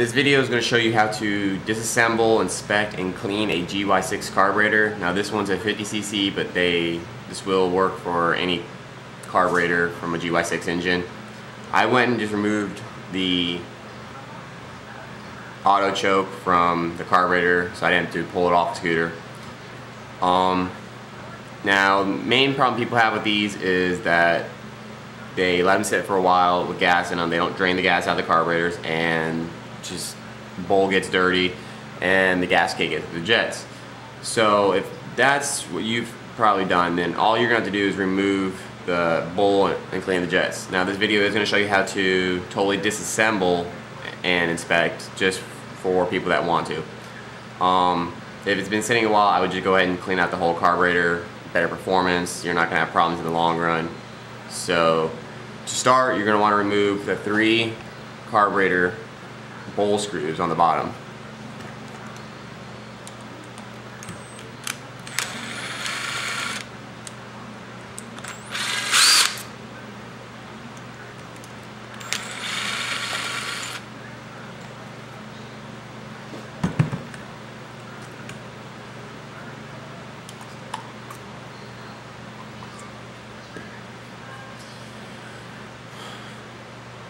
This video is going to show you how to disassemble, inspect, and clean a Gy-6 carburetor. Now this one's a 50cc, but this will work for any carburetor from a Gy-6 engine. I went and just removed the auto choke from the carburetor, so I didn't have to pull it off the scooter. Now, the main problem people have with these is that they let them sit for a while with gas in them. They don't drain the gas out of the carburetors, and just the bowl gets dirty and the gas can't get to the jets. So if that's what you've probably done, then all you're going to have to do is remove the bowl and clean the jets. Now this video is going to show you how to totally disassemble and inspect, just for people that want to. If it's been sitting a while, I would just go ahead and clean out the whole carburetor. Better performance, you're not going to have problems in the long run. So to start, you're going to want to remove the 3 carburetor bowl screws on the bottom.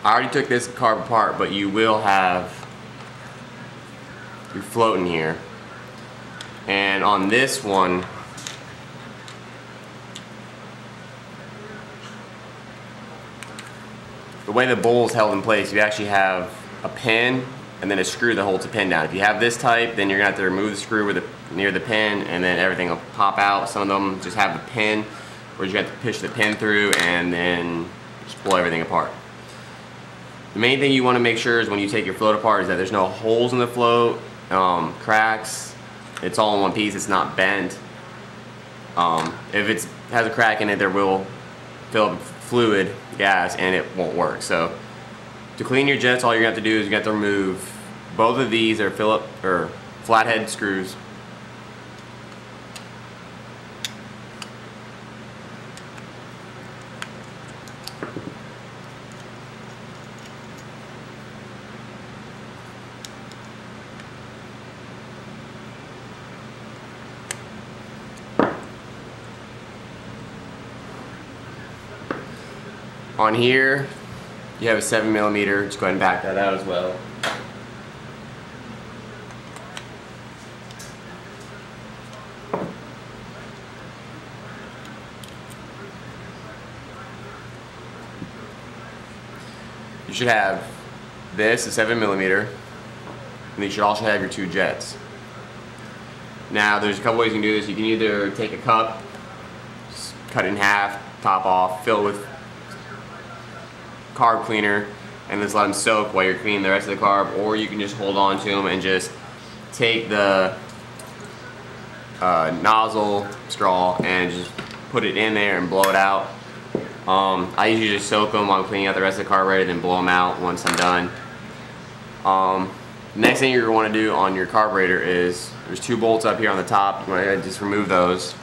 I already took this carb apart, but you will have your float in here. And on this one, the way the bowl is held in place, you actually have a pin and then a screw that holds the pin down. If you have this type, then you're going to have to remove the screw near the pin, and then everything will pop out. Some of them just have the pin, where you have to push the pin through and then just pull everything apart. The main thing you want to make sure is when you take your float apart is that there's no holes in the float, cracks. It's all in one piece, it's not bent. If it has a crack in it, there will fill up fluid, gas, and it won't work. So to clean your jets, all you're going to have to do is you have to remove both of these are flathead screws. On here, you have a 7mm. Just go ahead and back that out as well. You should have this, a 7mm, and you should also have your 2 jets. Now, there's a couple ways you can do this. You can either take a cup, cut it in half, top off, fill it with carb cleaner, and just let them soak while you're cleaning the rest of the carb, or you can just hold on to them and just take the nozzle straw and just put it in there and blow it out. I usually just soak them while I'm cleaning out the rest of the carburetor, then blow them out once I'm done. Next thing you're going to want to do on your carburetor is, there's 2 bolts up here on the top. You want to just remove those.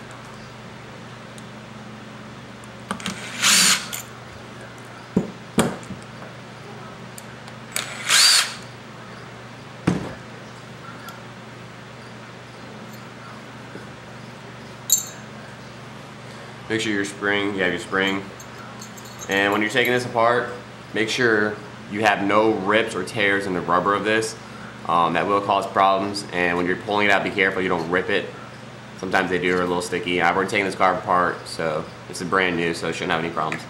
Make sure you have your spring. And when you're taking this apart, make sure you have no rips or tears in the rubber of this. That will cause problems, and when you're pulling it out, be careful you don't rip it. Sometimes they do, are a little sticky. I've already taken this carb apart, so this is brand new, so it shouldn't have any problems.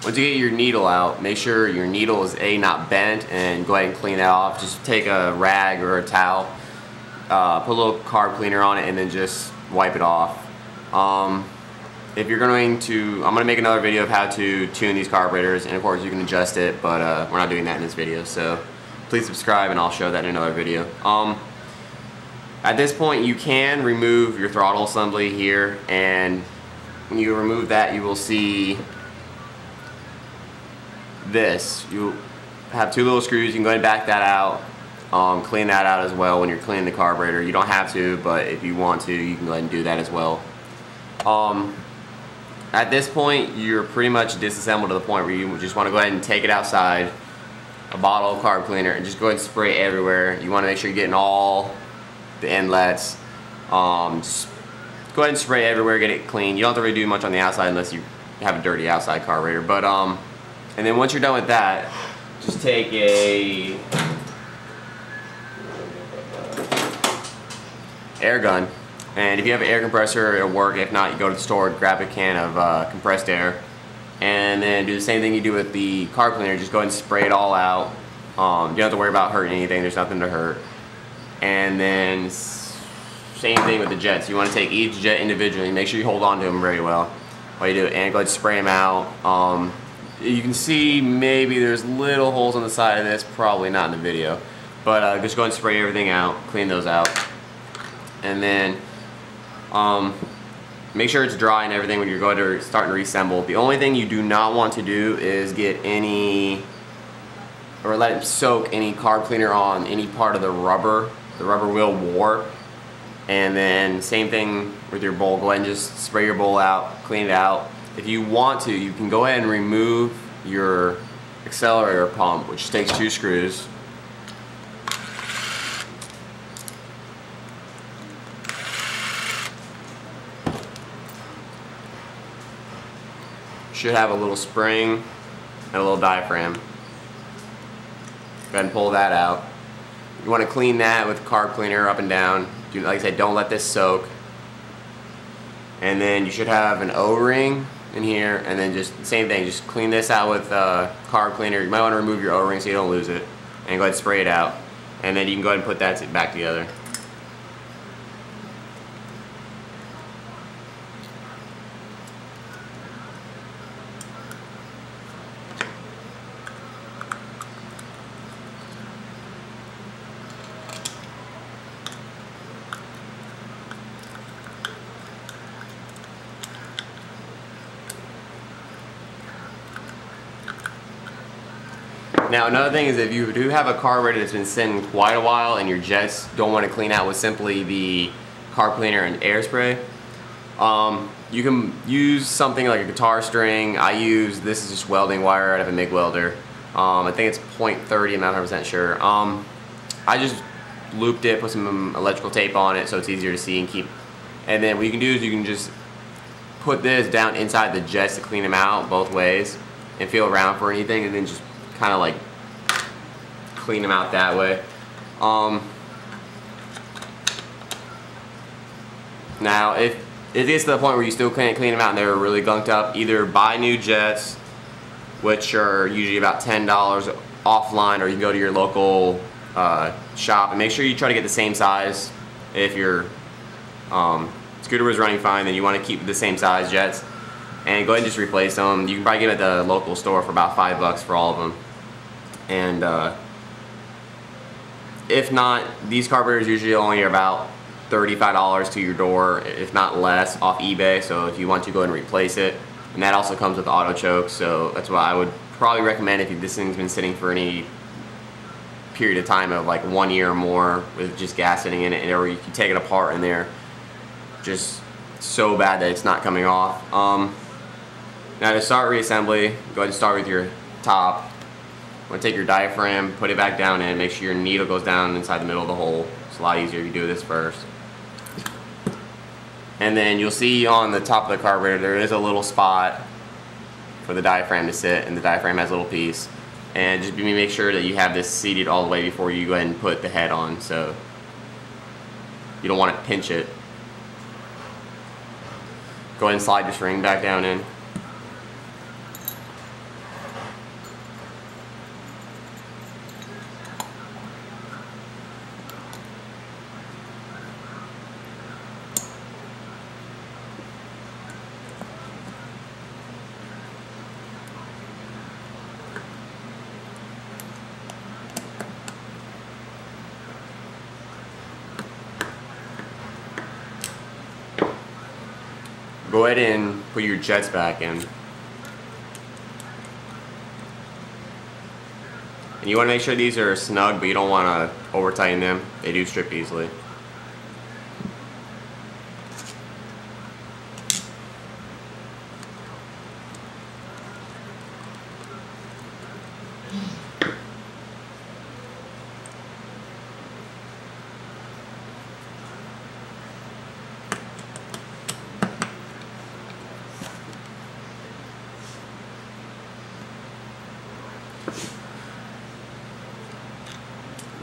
Once you get your needle out, make sure your needle is not bent, and go ahead and clean that off. Just take a rag or a towel, put a little carb cleaner on it, and then just wipe it off. If you're going to, I'm going to make another video of how to tune these carburetors, and of course you can adjust it, but we're not doing that in this video, so please subscribe and I'll show that in another video. At this point you can remove your throttle assembly here, and when you remove that you will see this. You have 2 little screws. You can go ahead and back that out. Clean that out as well when you're cleaning the carburetor. You don't have to, but if you want to, you can go ahead and do that as well. At this point, you're pretty much disassembled to the point where you just want to go ahead and take it outside a bottle of carb cleaner and just go ahead and spray it everywhere. You want to make sure you're getting all the inlets. Just go ahead and spray it everywhere, get it clean. You don't have to really do much on the outside unless you have a dirty outside carburetor. But and then once you're done with that, just take a air gun, and if you have an air compressor, it'll work. If not, you go to the store, grab a can of compressed air, and then do the same thing you do with the carb cleaner. Just go ahead and spray it all out. You don't have to worry about hurting anything. There's nothing to hurt. And then same thing with the jets. You want to take each jet individually. Make sure you hold on to them very well while you do it, and go ahead and spray them out. You can see maybe there's little holes on the side of this, probably not in the video, but just go ahead and spray everything out, clean those out, and then make sure it's dry and everything when you're going to start to reassemble. The only thing you do not want to do is get any, or let it soak any carb cleaner on any part of the rubber. The rubber will warp. And then same thing with your bowl. Go ahead and just spray your bowl out, clean it out. If you want to, you can go ahead and remove your accelerator pump, which takes 2 screws. Should have a little spring and a little diaphragm. Go ahead and pull that out. You want to clean that with carb cleaner up and down. Like I said, don't let this soak. And then you should have an O-ring in here, and then just same thing, just clean this out with carb cleaner. You might want to remove your O-ring so you don't lose it, and go ahead and spray it out. And then you can go ahead and put that back together. Now another thing is, if you do have a carburetor that's been sitting quite a while and your jets don't want to clean out with simply the carb cleaner and air spray, you can use something like a guitar string. This is just welding wire out of a MIG welder. I think it's .30, I'm not 100% sure. I just looped it, put some electrical tape on it so it's easier to see and keep. And then what you can do is you can just put this down inside the jets to clean them out both ways and feel around for anything, and then just kind of like clean them out that way. Now if it gets to the point where you still can't clean them out and they're really gunked up, either buy new jets, which are usually about $10 offline, or you can go to your local shop, and make sure you try to get the same size. If your scooter was running fine, then you want to keep the same size jets, and go ahead and just replace them. You can probably get them at the local store for about $5 for all of them. And if not, these carburetors usually only are about $35 to your door, if not less, off eBay. So if you want to, go ahead and replace it. And that also comes with auto choke, so that's why I would probably recommend, if this thing's been sitting for any period of time of like 1 year or more with just gas sitting in it, or you can take it apart and they're just so bad that it's not coming off. Now to start reassembly, go ahead and start with your top. You want to take your diaphragm, put it back down in, make sure your needle goes down inside the middle of the hole. It's a lot easier if you do this first. And then you'll see on the top of the carburetor there is a little spot for the diaphragm to sit, and the diaphragm has a little piece. And just make sure that you have this seated all the way before you go ahead and put the head on, so you don't want to pinch it. Go ahead and slide your string back down in. Go ahead and put your jets back in. And you want to make sure these are snug, but you don't want to over tighten them. They do strip easily.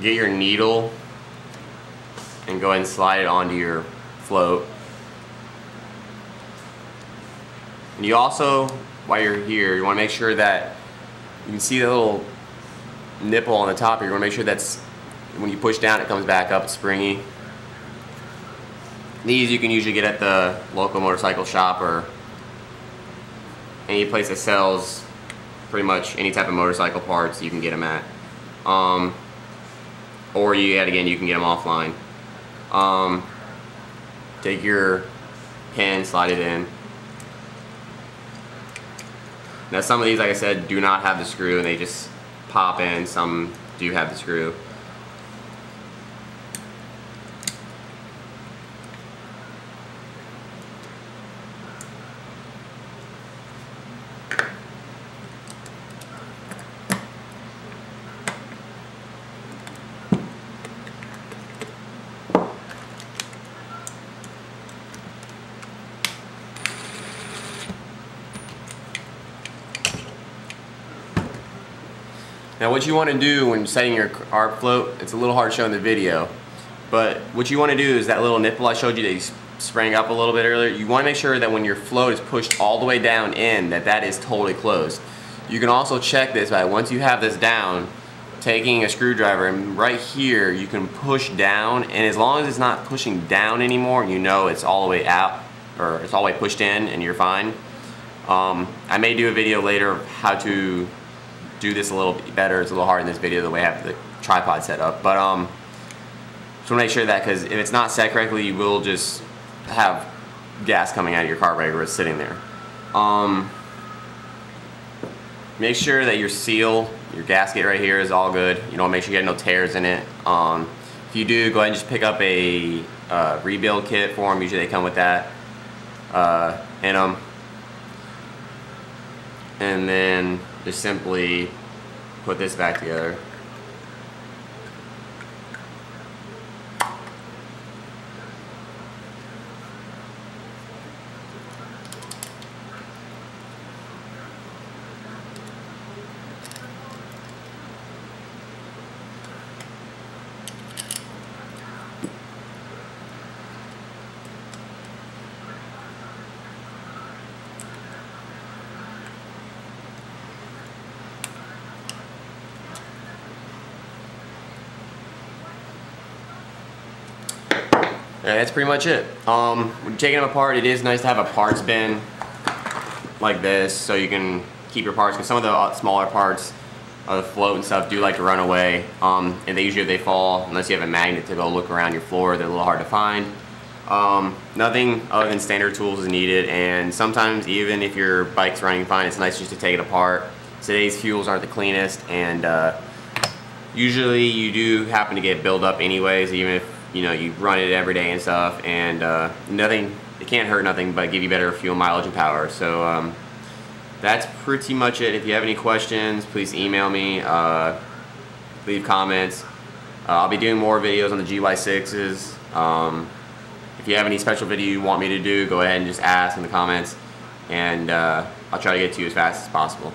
Get your needle and go ahead and slide it onto your float. And you also, while you're here, you want to make sure that you can see the little nipple on the top here. You want to make sure that's, when you push down, it comes back up, it's springy. These you can usually get at the local motorcycle shop or any place that sells pretty much any type of motorcycle parts. You can get them at, or yet again, you can get them offline. Take your pin, slide it in. Now some of these, like I said, do not have the screw and they just pop in. Some do have the screw. Now what you want to do when setting your carb float, it's a little hard to show in the video, but what you want to do is that little nipple I showed you that you sprang up a little bit earlier, you want to make sure that when your float is pushed all the way down in, that is totally closed. You can also check this by, once you have this down, taking a screwdriver and right here you can push down, and as long as it's not pushing down anymore, you know it's all the way out, or it's all the way pushed in and you're fine. I may do a video later of how to do this a little bit better. It's a little hard in this video the way I have the tripod set up, but just want to make sure that, because if it's not set correctly, you will just have gas coming out of your carburetor it's sitting there. Make sure that your seal, your gasket right here is all good. You know, make sure you have no tears in it. If you do, go ahead and just pick up a rebuild kit for them. Usually they come with that in them. And then just simply put this back together. That's pretty much it. When you're taking them apart, it is nice to have a parts bin like this so you can keep your parts, because some of the smaller parts of the float and stuff do like to run away, and they usually, if they fall, unless you have a magnet to go look around your floor, they're a little hard to find. Nothing other than standard tools is needed, and sometimes even if your bike's running fine, it's nice just to take it apart. Today's fuels aren't the cleanest, and usually you do happen to get buildup anyways, even if you know you run it every day and stuff, and nothing, it can't hurt nothing but give you better fuel mileage and power. So that's pretty much it. If you have any questions, please email me, leave comments. I'll be doing more videos on the Gy-6s. If you have any special video you want me to do, go ahead and just ask in the comments, and I'll try to get to you as fast as possible.